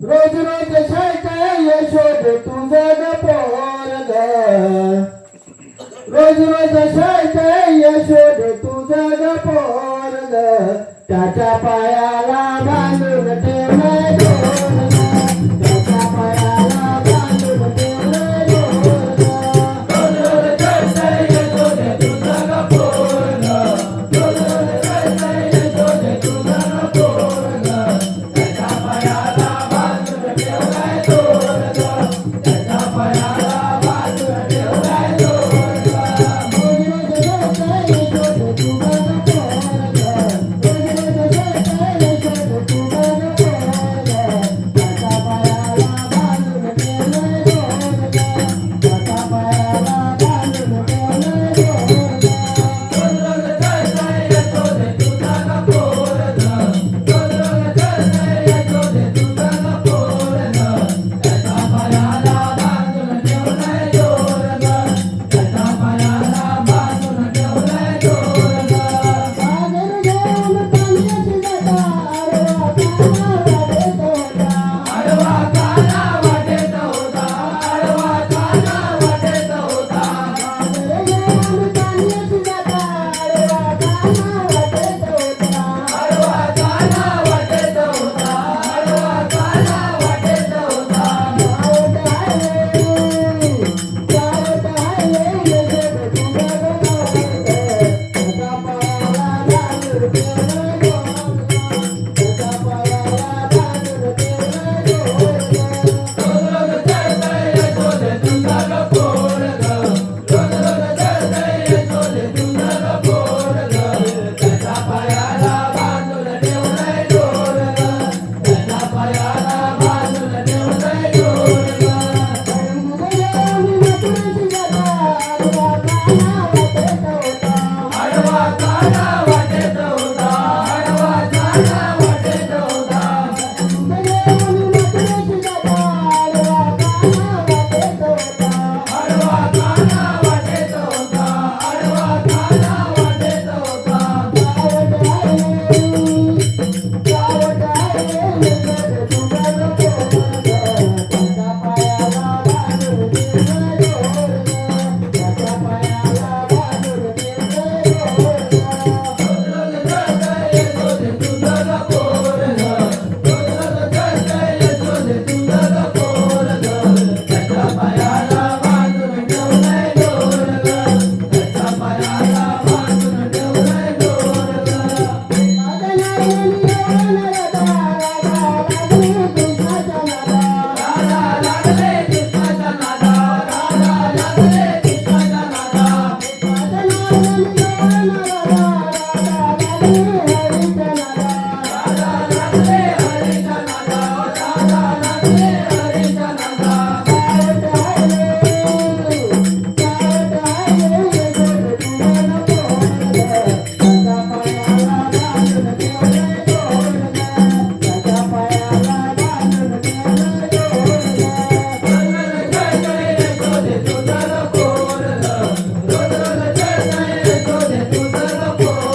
रोज रोज शाळेत यशोद तुझं ग पोरग रोज रोज शाळेत यशोद तुझं ग पोरग त्याच्या पायाला बांधून ठेवलंय दोरग त्याच्या पायाला बांधून ठेवलंय दोरग रोज रोज शाळेत यशोद तुझं ग पोरग रोज रोज शाळेत यशोद तुझं ग पोरग त्याच्या पायाला बांधून ठेवलंय दोरग त्याच्या पायाला बांधून ठेवलंय दोरग रोज रोज शाळेत यशोद तुझं ग पोरग